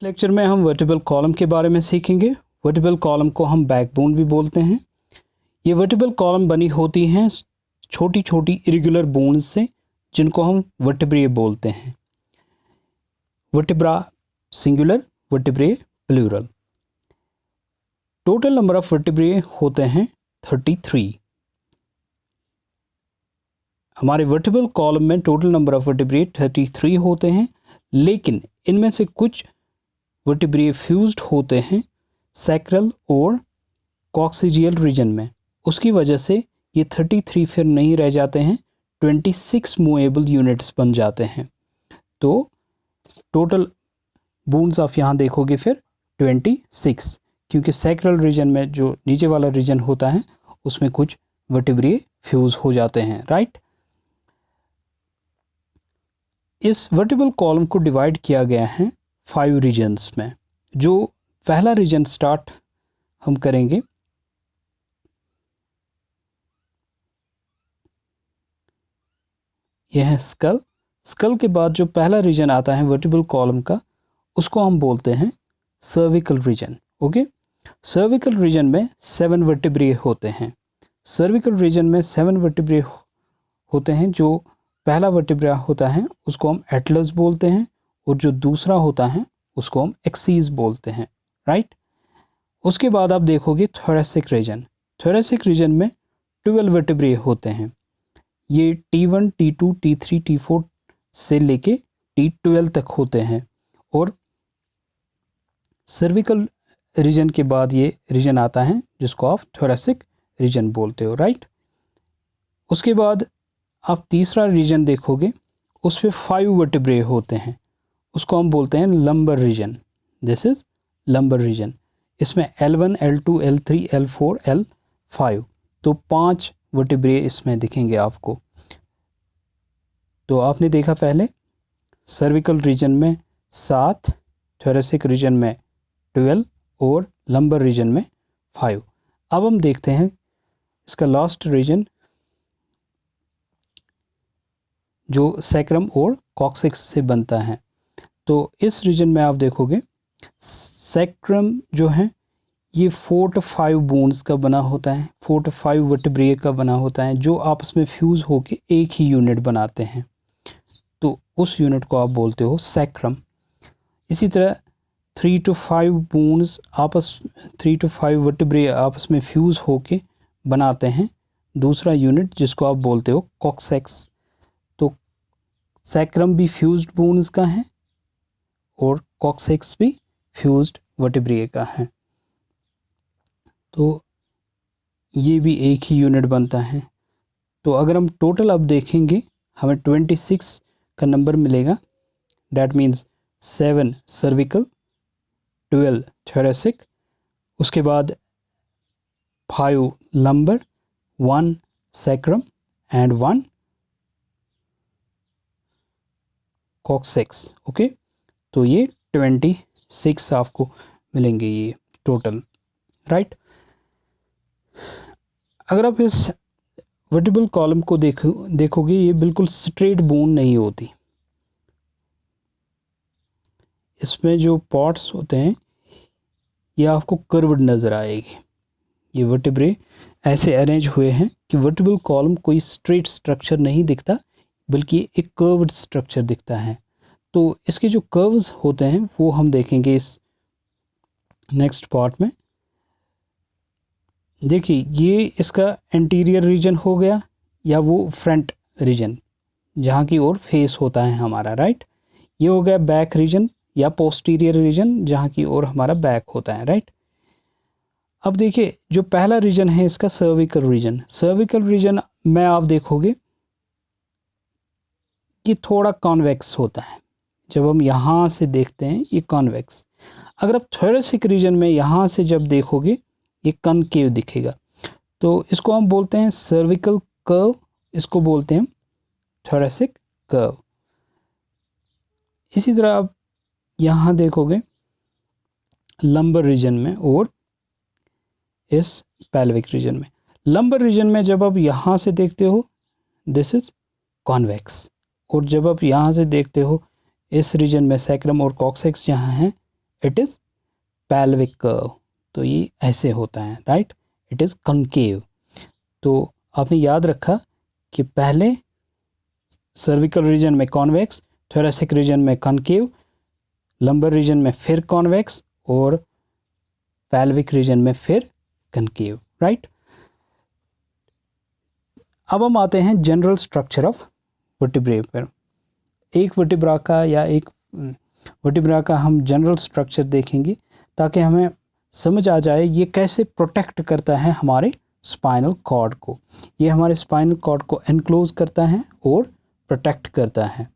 Lecture में हम vertebral column के बारे में सीखेंगे। वर्टिब्रल कॉलम को हम बैकबोन भी बोलते हैं। ये वर्टिब्रल कॉलम बनी होती हैं छोटी छोटी इरेगुलर बोन्स से, जिनको हम वर्टिब्रे बोलते हैं। Vertebra singular, vertebrae plural. Total number of vertebrae होते हैं 33। हमारे वर्टिब्रल कॉलम में टोटल नंबर ऑफ वर्टिब्रे 33 होते हैं, लेकिन इनमें से कुछ वर्टिब्रे फ्यूज्ड होते हैं सैक्रल और कॉक्सिजियल रीजन में। उसकी वजह से ये 33 फिर नहीं रह जाते हैं, 26 मूवेबल यूनिट्स बन जाते हैं। तो टोटल बोन्स आप यहाँ देखोगे फिर 26, क्योंकि सैक्रल रीजन में जो नीचे वाला रीजन होता है उसमें कुछ वर्टिब्रे फ्यूज हो जाते हैं, राइट। इस वर्टिब्रल कॉलम को डिवाइड किया गया है 5 रीजन्स में। जो पहला रीजन स्टार्ट हम करेंगे, यह है स्कल। स्कल के बाद जो पहला रीजन आता है वर्टिब्रल कॉलम का, उसको हम बोलते हैं cervical region. Okay, cervical region में 7 वर्टिब्रे होते हैं। सर्विकल रीजन में 7 वर्टिब्रे होते हैं। जो पहला वर्टिब्रा होता है उसको हम एटलस बोलते हैं, और जो दूसरा होता है उसको हम एक्सीज बोलते हैं, राइट। उसके बाद आप देखोगे थोरेसिक रीजन। थोरेसिक रीजन में 12 वर्टिब्रे होते हैं। ये T1, T2, T3, T4 से लेके T12 तक होते हैं। और सर्विकल रीजन के बाद ये रीजन आता है जिसको आप थोरेसिक रीजन बोलते हो, राइट। उसके बाद आप तीसरा रीजन देखोगे, उस पर 5 वर्टिब्रे होते हैं। उसको हम बोलते हैं lumbar region. This is lumbar region. इसमें L1, L2, L3, L4, L5, तो 5 वर्टिब्रे इसमें दिखेंगे आपको। तो आपने देखा पहले सर्विकल रीजन में 7, थोरेसिक रीजन में 12 और लंबर रीजन में 5। अब हम देखते हैं इसका लास्ट रीजन, जो सैक्रम और कॉक्सिक्स से बनता है। तो इस रीजन में आप देखोगे सैक्रम जो है ये 4 to 5 बोन्स का बना होता है, 4 to 5 वर्टिब्रे का बना होता है, जो आपस में फ्यूज़ होके एक ही यूनिट बनाते हैं। तो उस यूनिट को आप बोलते हो सैक्रम। इसी तरह 3 to 5 बोन्स 3 to 5 वर्टिब्रे आपस में फ्यूज़ होके बनाते हैं दूसरा यूनिट, जिसको आप बोलते हो कॉक्सेक्स। तो सैक्रम भी फ्यूज्ड बोन्स का है और कॉक्सेक्स भी फ्यूज्ड वर्टिब्रे का है। तो ये भी एक ही यूनिट बनता है। तो अगर हम टोटल अब देखेंगे, हमें 26 का नंबर मिलेगा। डैट मीन्स 7 सर्विकल, 12 थोरेसिक, उसके बाद 5 लंबर, 1 सैक्रम एंड 1 कॉक्सेक्स। ओके, तो ये 26 आपको मिलेंगे ये टोटल, राइट। अगर आप इस वर्टिब्रल कॉलम को देखोगे, ये बिल्कुल स्ट्रेट बोन नहीं होती। इसमें जो पॉट्स होते हैं ये आपको कर्व्ड नज़र आएगी। ये वर्टिब्रे ऐसे अरेंज हुए हैं कि वर्टिब्रल कॉलम कोई स्ट्रेट स्ट्रक्चर नहीं दिखता, बल्कि एक कर्व्ड स्ट्रक्चर दिखता है। तो इसके जो कर्व्स होते हैं वो हम देखेंगे इस नेक्स्ट पार्ट में। देखिए, ये इसका एंटीरियर रीजन हो गया, या वो फ्रंट रीजन जहाँ की ओर फेस होता है हमारा, राइट। ये हो गया बैक रीजन या पोस्टीरियर रीजन जहाँ की ओर हमारा बैक होता है, राइट। अब देखिए, जो पहला रीजन है इसका सर्विकल रीजन। सर्विकल रीजन में आप देखोगे कि थोड़ा कॉन्वेक्स होता है। जब हम यहाँ से देखते हैं ये कॉन्वेक्स। अगर आप थोरेसिक रीजन में यहाँ से जब देखोगे ये कनकेव दिखेगा। तो इसको हम बोलते हैं सर्विकल कर्व, इसको बोलते हैं थोरेसिक कर्व। इसी तरह आप यहाँ देखोगे लंबर रीजन में और इस पेल्विक रीजन में। लंबर रीजन में जब आप यहाँ से देखते हो दिस इज कॉन्वेक्स, और जब आप यहाँ से देखते हो इस रीजन में सैक्रम और कॉक्सेक्स यहाँ हैं, इट इज़ पैल्विक कर्व, तो ये ऐसे होता है, राइट, इट इज़ कनकेव। तो आपने याद रखा कि पहले सर्विकल रीजन में कॉन्वेक्स, थोरेसिक रीजन में कनकेव, लंबर रीजन में फिर कॉन्वेक्स और पैल्विक रीजन में फिर कनकेव, राइट। अब हम आते हैं जनरल स्ट्रक्चर ऑफ वर्टिब्रे पर। एक वर्टिब्रा का या एक वर्टिब्रा का हम जनरल स्ट्रक्चर देखेंगे ताकि हमें समझ आ जाए ये कैसे प्रोटेक्ट करता है हमारे स्पाइनल कॉर्ड को। ये हमारे स्पाइनल कॉर्ड को एनक्लोज करता है और प्रोटेक्ट करता है,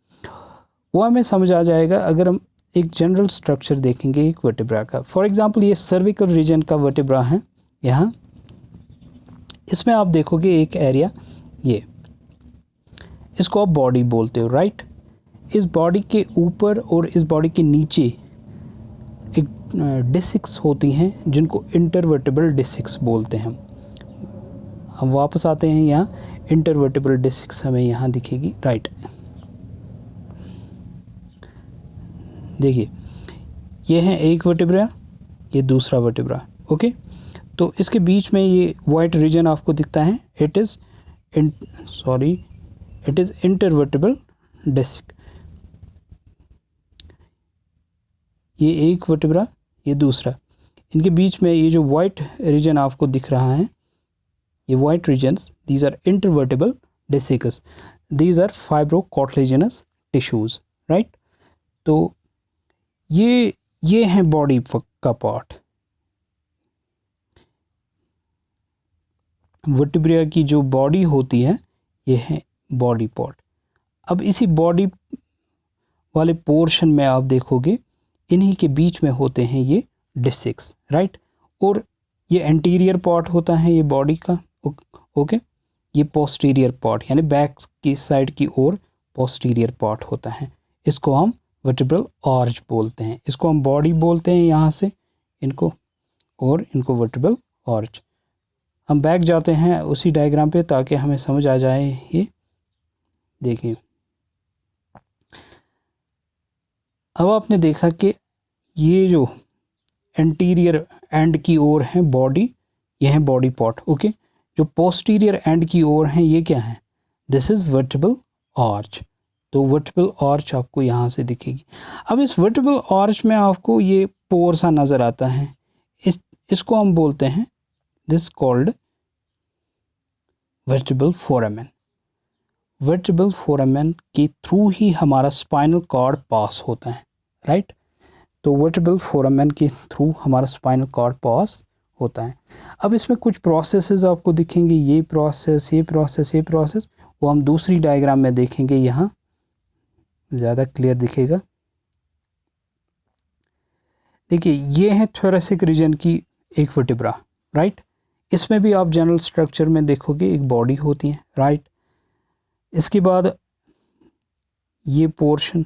वो हमें समझ आ जाएगा अगर हम एक जनरल स्ट्रक्चर देखेंगे एक वर्टिब्रा का। फॉर एग्जांपल ये सर्विकल रीजन का वर्टिब्रा है यहाँ, इसमें आप देखोगे एक एरिया, ये इसको आप बॉडी बोलते हो, राइट। इस बॉडी के ऊपर और इस बॉडी के नीचे एक डिस्क्स होती हैं जिनको इंटरवर्टिबल डिस्क्स बोलते हैं। हम वापस आते हैं यहाँ, इंटरवर्टिबल डिस्क्स हमें यहाँ दिखेगी, राइट। देखिए ये है एक वर्टिब्रा, ये दूसरा वर्टिब्रा, ओके। तो इसके बीच में ये वाइट रीजन आपको दिखता है, इट इज़ इंटरवर्टिबल डिस्क। ये एक वर्टिब्रा, ये दूसरा, इनके बीच में ये जो वाइट रीजन आपको दिख रहा है, ये white regions, these are intervertebral discs, these are fibrocartilaginous tissues, right. तो ये है बॉडी का पार्ट। वर्टिब्रा की जो बॉडी होती है ये है बॉडी पार्ट। अब इसी बॉडी वाले पोर्शन में आप देखोगे इन्हीं के बीच में होते हैं ये डिस्क्स, राइट। और ये एंटीरियर पार्ट होता है ये बॉडी का, ओके। ये पोस्टीरियर पार्ट यानी बैक की साइड की ओर पोस्टीरियर पार्ट होता है, इसको हम वर्टिब्रल आर्च बोलते हैं। इसको हम बॉडी बोलते हैं यहाँ से इनको, और इनको वर्टिब्रल आर्च। हम बैक जाते हैं उसी डायग्राम पे ताकि हमें समझ आ जाए। ये देखिए, अब आपने देखा कि ये जो एंटीरियर एंड की ओर है बॉडी, ये है बॉडी पार्ट, ओके। जो पोस्टीरियर एंड की ओर है ये क्या है, दिस इज़ वर्टिब्रल आर्च। तो वर्टिब्रल आर्च आपको यहाँ से दिखेगी। अब इस वर्टिब्रल आर्च में आपको ये पोर सा नज़र आता है, इसको हम बोलते हैं, this called vertebral foramen. Vertebral foramen के थ्रू ही हमारा स्पाइनल कॉर्ड पास होता है, राइट। तो वर्टिब्रल फोरामेन के थ्रू हमारा स्पाइनल कॉर्ड पास होता है। अब इसमें कुछ प्रोसेसेस आपको दिखेंगे, ये प्रोसेस, ये प्रोसेस, ये प्रोसेस, वो हम दूसरी डायग्राम में देखेंगे, यहाँ ज़्यादा क्लियर दिखेगा। देखिए ये है थोरेसिक रीजन की एक वर्टिब्रा, राइट। इसमें भी आप जनरल स्ट्रक्चर में देखोगे एक बॉडी होती है, राइट। इसके बाद ये पोर्शन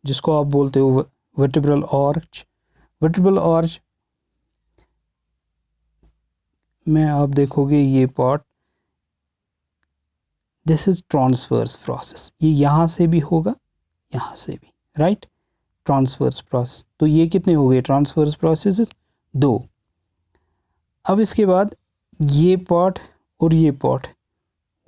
जिसको आप बोलते हो वर्टिब्रल आर्च, वर्टिब्रल आर्च में आप देखोगे ये part, this is transverse process. ये यहाँ से भी होगा, यहाँ से भी, राइट, ट्रांसवर्स प्रोसेस। तो ये कितने हो गए ट्रांसवर्स प्रोसेस, 2। अब इसके बाद ये पार्ट और ये part,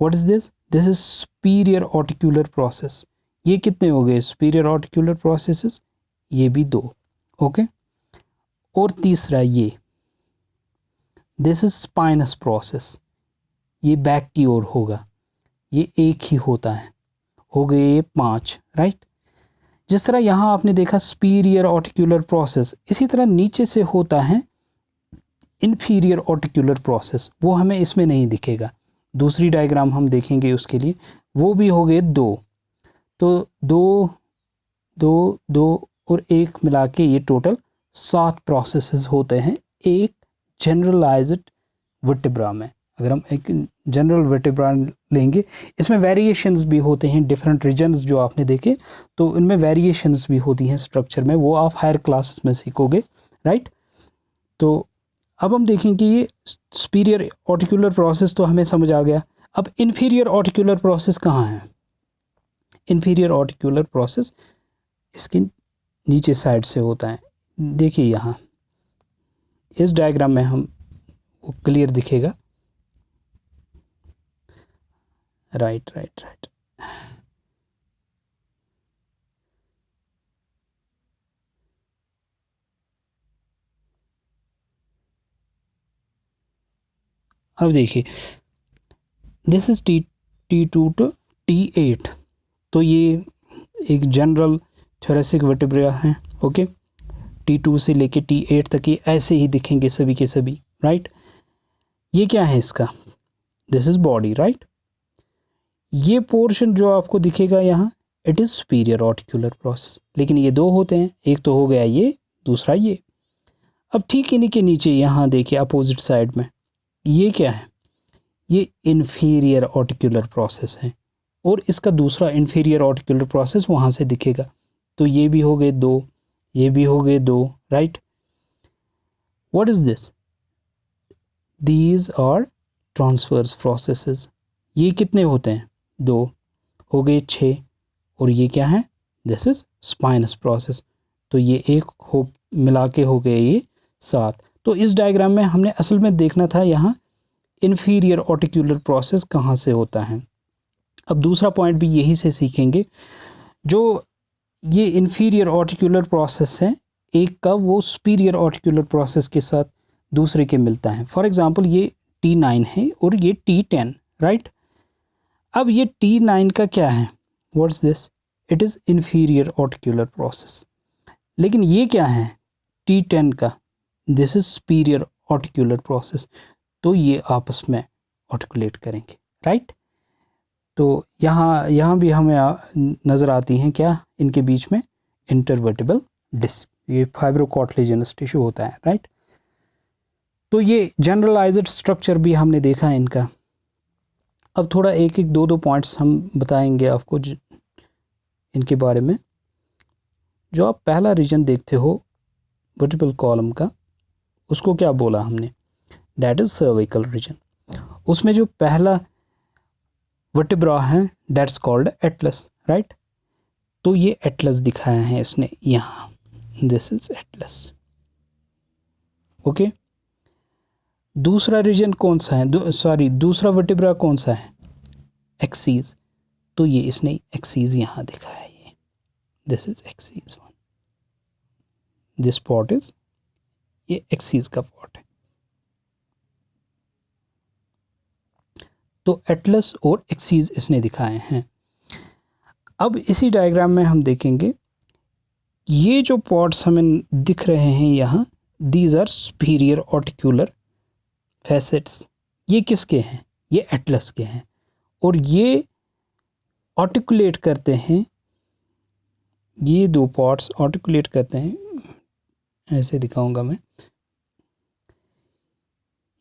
what is this, this is superior articular process. ये कितने हो गए सुपीरियर ऑर्टिकुलर प्रोसेसेस, ये भी 2, ओके। और तीसरा ये, दिस इज स्पाइनस प्रोसेस, ये बैक की ओर होगा, ये एक ही होता है, हो गए ये 5, राइट। जिस तरह यहाँ आपने देखा सुपीरियर ऑर्टिकुलर प्रोसेस, इसी तरह नीचे से होता है इन्फीरियर ऑर्टिकुलर प्रोसेस, वो हमें इसमें नहीं दिखेगा, दूसरी डायग्राम हम देखेंगे उसके लिए। वो भी हो गए 2, तो 2 2 2 और 1 मिला के ये टोटल 7 प्रोसेसेस होते हैं एक जनरलाइज्ड वर्टिब्रा में। अगर हम एक जनरल वर्टिब्रा लेंगे, इसमें वेरिएशंस भी होते हैं, डिफरेंट रीजन्स जो आपने देखे तो इनमें वेरिएशंस भी होती हैं स्ट्रक्चर में, वो आप हायर क्लासेस में सीखोगे, राइट। तो अब हम देखेंगे ये सुपीरियर ऑर्टिकुलर प्रोसेस तो हमें समझ आ गया। अब इन्फीरियर ऑर्टिकुलर प्रोसेस कहाँ है, इन्फीरियर ऑर्टिकुलर प्रोसेस इसके नीचे साइड से होता है। देखिए यहाँ इस डायग्राम में हम वो क्लियर दिखेगा। Right right right. अब देखिए this is T2 to T8। तो ये एक जनरल थोरेसिक वर्टिब्रा है। ओके, T2 से लेके T8 तक ये ऐसे ही दिखेंगे सभी के सभी। राइट, ये क्या है इसका, दिस इज बॉडी। राइट, ये पोर्शन जो आपको दिखेगा यहाँ, it is superior articular process. लेकिन ये दो होते हैं, एक तो हो गया ये, दूसरा ये। अब ठीक इन्हीं के नीचे यहाँ देखिए अपोजिट साइड में ये क्या है, ये इन्फीरियर ऑर्टिकुलर प्रोसेस है और इसका दूसरा इन्फीरियर ऑर्टिकुलर प्रोसेस वहाँ से दिखेगा। तो ये भी हो गए दो, ये भी हो गए दो। Right, what is this, these are transverse processes. ये कितने होते हैं, दो हो गए, छः। और ये क्या है, दिस इज स्पाइनस प्रोसेस। तो ये एक हो मिला के हो गए ये 7। तो इस डायग्राम में हमने असल में देखना था यहाँ इन्फीरियर ऑर्टिकुलर प्रोसेस कहाँ से होता है। अब दूसरा पॉइंट भी यही से सीखेंगे, जो ये इन्फीरियर ऑर्टिकुलर प्रोसेस है एक का वो सुपीरियर ऑर्टिकुलर प्रोसेस के साथ दूसरे के मिलता है। फॉर एग्जांपल ये T9 है और ये T10। राइट, अब ये T9 का क्या है, what's this, it is inferior articular process. लेकिन ये क्या है T10 का, this is superior articular process. तो ये आपस में आर्टिकुलेट करेंगे। राइट, तो यहाँ भी हमें नज़र आती हैं क्या, इनके बीच में इंटरवर्टिबल डिस्क, ये फाइब्रोकॉर्टिलेजिनस टिश्यू होता है। राइट, तो ये जनरलाइज्ड स्ट्रक्चर भी हमने देखा है इनका। अब थोड़ा एक एक दो पॉइंट्स हम बताएंगे आपको इनके बारे में। जो आप पहला रीजन देखते हो वर्टिब्रल कॉलम का, उसको क्या बोला हमने, दैट इज सर्विकल रीजन। उसमें जो पहला वर्टिब्रा है दैट्स कॉल्ड एटलस। राइट, तो ये एटलस दिखाया है इसने यहाँ, दिस इज एटलस। ओके, दूसरा रीजन कौन सा है, दूसरा वर्टिब्रा कौन सा है, एक्सीज। तो ये इसने एक्सीज यहाँ दिखाया है, ये this is axis one, this part is, ये एक्सीज का पॉट है। तो एटलस और एक्सीज इसने दिखाए हैं। अब इसी डायग्राम में हम देखेंगे ये जो पॉट्स हमें दिख रहे हैं यहाँ, दीज आर सुपीरियर ऑर्टिकुलर फैसेट्स। ये किसके हैं, ये एटलस के हैं। और ये आर्टिकुलेट करते हैं, ये दो पॉट्स आर्टिकुलेट करते हैं, ऐसे दिखाऊंगा मैं।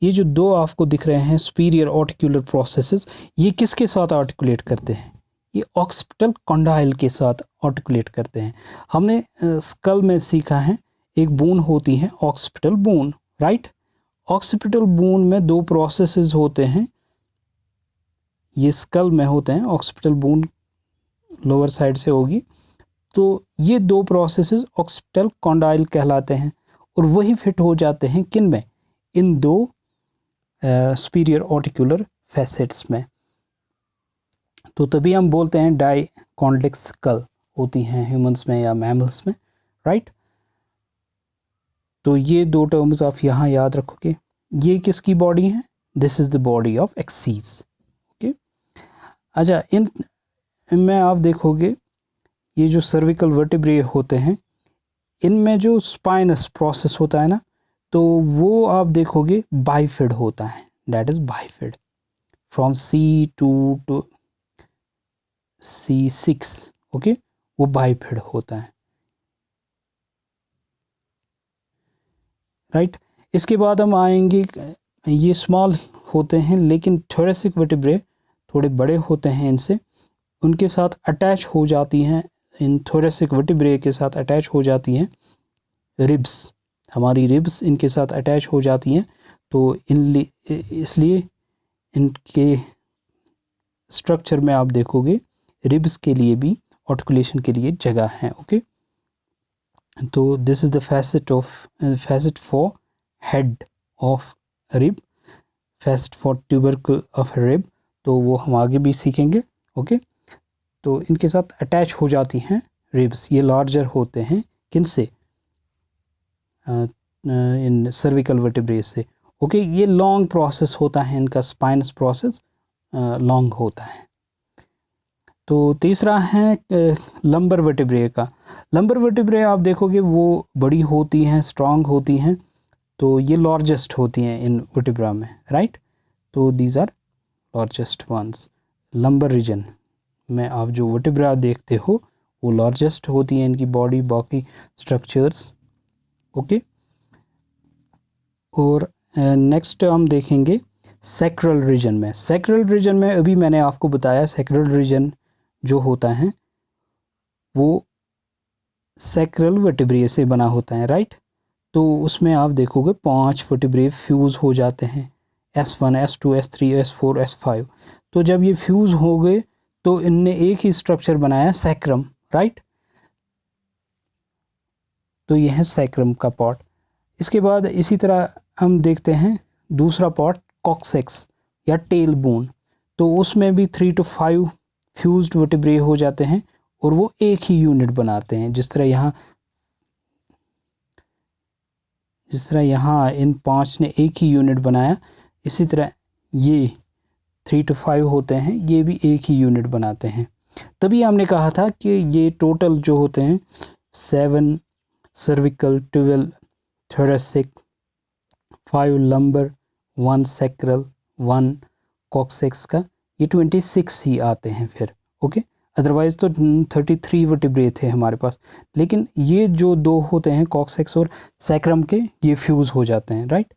ये जो दो आपको दिख रहे हैं सुपीरियर ऑर्टिकुलर प्रोसेसेस, ये किसके साथ आर्टिकुलेट करते हैं, ये ऑक्सिपिटल कॉन्डाइल के साथ आर्टिकुलेट करते हैं। हमने स्कल में सीखा है एक बोन होती है occipital bone. Right, occipital bone में दो प्रोसेसेस होते हैं, ये स्कल में होते हैं, ऑक्सिपिटल बोन लोअर साइड से होगी। तो ये दो प्रोसेसेस ऑक्सिपिटल कॉन्डाइल कहलाते हैं और वही फिट हो जाते हैं किन में, इन दो सुपीरियर ऑर्टिकुलर फैसेट्स में। तो तभी हम बोलते हैं डाइकॉन्ड्रिक स्कल होती हैं ह्यूमंस में या मैमल्स में। राइट, तो ये दो टर्म्स आप यहाँ याद रखोगे। ये किसकी बॉडी है, this is the body of axis. Okay, अच्छा, इनमें आप देखोगे ये जो सर्विकल वर्टिब्रे होते हैं, इनमें जो स्पाइनस प्रोसेस होता है ना, तो वो आप देखोगे बाइफिड होता है, that is bifid from C2 to C6। Okay, वो बाइफिड होता है। राइट, इसके बाद हम आएंगे, ये स्मॉल होते हैं लेकिन थोरेसिक वर्टिब्रे थोड़े बड़े होते हैं इनसे, उनके साथ अटैच हो जाती हैं, इन थोरेसिक वर्टिब्रे के साथ अटैच हो जाती हैं रिब्स, हमारी रिब्स इनके साथ अटैच हो जाती हैं। तो इसलिए इनके स्ट्रक्चर में आप देखोगे रिब्स के लिए भी आर्टिकुलेशन के लिए जगह है। ओके, तो this is the facet for head of rib, facet for tubercle of rib, तो वो हम आगे भी सीखेंगे। ओके, तो इनके साथ अटैच हो जाती हैं रिब्स, ये लार्जर होते हैं किनसे, इन सर्विकल वर्टिब्रे से। ओके, ये लॉन्ग प्रोसेस होता है इनका, स्पाइनस प्रोसेस लॉन्ग होता है। तो तीसरा है लंबर वर्टिब्रे का। लंबर वर्टिब्रे आप देखोगे वो बड़ी होती हैं, स्ट्रांग होती हैं, तो ये लार्जेस्ट होती हैं इन वर्टिब्रा में, राइट। तो these are largest ones. Lumbar region में आप जो वर्टिब्रा देखते हो वो लार्जेस्ट होती हैं इनकी बॉडी, बाकी स्ट्रक्चर्स। ओके, और नेक्स्ट हम देखेंगे सैक्रल रीजन में। सैक्रल रीजन में अभी मैंने आपको बताया, सैक्रल रीजन जो होता है वो सैक्रल वर्टिब्रे से बना होता है, राइट। तो उसमें आप देखोगे 5 वर्टिब्रे फ्यूज़ हो जाते हैं, S1, S2, S3, S4, S5। तो जब ये फ्यूज़ हो गए तो इनने एक ही स्ट्रक्चर बनाया, सैक्रम, राइट। तो यह है सैक्रम का पार्ट। इसके बाद इसी तरह हम देखते हैं दूसरा पार्ट, कॉक्सेक्स या टेल बोन। तो उसमें भी 3 to 5 फ्यूज्ड वर्टिब्रे हो जाते हैं और वो एक ही यूनिट बनाते हैं। जिस तरह यहाँ इन 5 ने एक ही यूनिट बनाया, इसी तरह ये 3 to 5 होते हैं, ये भी एक ही यूनिट बनाते हैं। तभी हमने कहा था कि ये टोटल जो होते हैं 7 सर्विकल, 12 थोरेसिक, 5 लंबर, 1 सैक्रल, 1 कॉक्सेक्स का, ये 26 ही आते हैं फिर। ओके, अदरवाइज़ तो 33 वर्टिब्रे थे हमारे पास, लेकिन ये जो दो होते हैं कॉक्सेक्स और सैक्रम के, ये फ्यूज़ हो जाते हैं, राइट।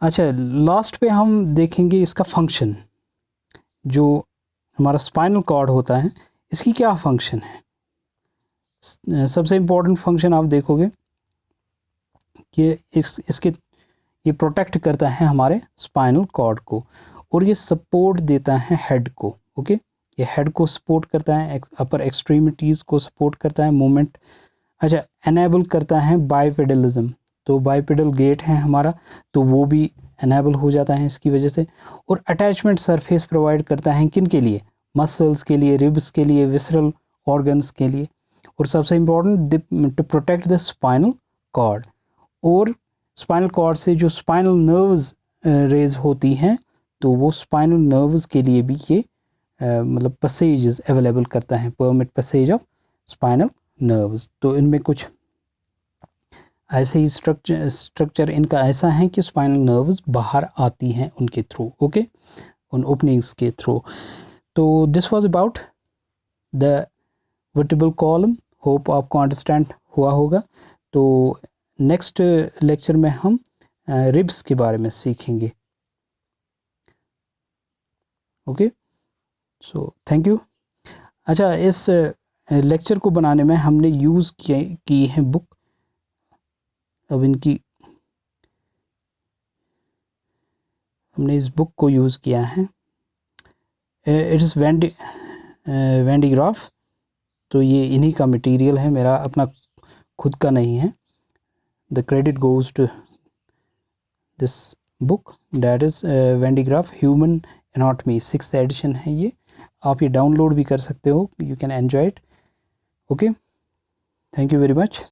अच्छा, लास्ट पे हम देखेंगे इसका फंक्शन। जो हमारा स्पाइनल कॉर्ड होता है, इसकी क्या फंक्शन है। सबसे इम्पोर्टेंट फंक्शन आप देखोगे कि इसके ये प्रोटेक्ट करता है हमारे स्पाइनल कॉर्ड को, और ये सपोर्ट देता है हेड को। ओके, ये हेड को सपोर्ट करता है, अपर एक्सट्रीमिटीज़ को सपोर्ट करता है, मूवमेंट। अच्छा, एनेबल करता है बाइपेडलिज्म, तो बाइपेडल गेट है हमारा, तो वो भी एनेबल हो जाता है इसकी वजह से। और अटैचमेंट सरफेस प्रोवाइड करता है किन के लिए, मसल्स के लिए, रिब्स के लिए, विसरल ऑर्गन्स के लिए। और सबसे important, to protect the spinal cord. और स्पाइनल कॉर्ड से जो स्पाइनल नर्व्स रेज होती हैं, तो वो स्पाइनल नर्व्स के लिए भी ये मतलब पैसेजेस अवेलेबल करता है, permit passage of spinal nerves. तो इनमें कुछ ऐसे ही स्ट्रक्चर इनका ऐसा है कि स्पाइनल नर्व्स बाहर आती हैं उनके थ्रू। ओके, उन ओपनिंग्स के थ्रू। तो this was about the vertebral column. Hope आपको अंडरस्टैंड हुआ होगा। तो नेक्स्ट लेक्चर में हम रिब्स के बारे में सीखेंगे। Okay, so thank you. अच्छा, इस लेक्चर को बनाने में हमने यूज़ की है बुक। अब हमने इस बुक को यूज़ किया है, इट इज़ वैंडी ग्राफ। तो ये इन्हीं का मटेरियल है, मेरा अपना खुद का नहीं है। The credit goes to this book, that is Van De Graaff human anatomy, 6th edition है ये। आप ये डाउनलोड भी कर सकते हो, you can enjoy it. Okay, thank you very much.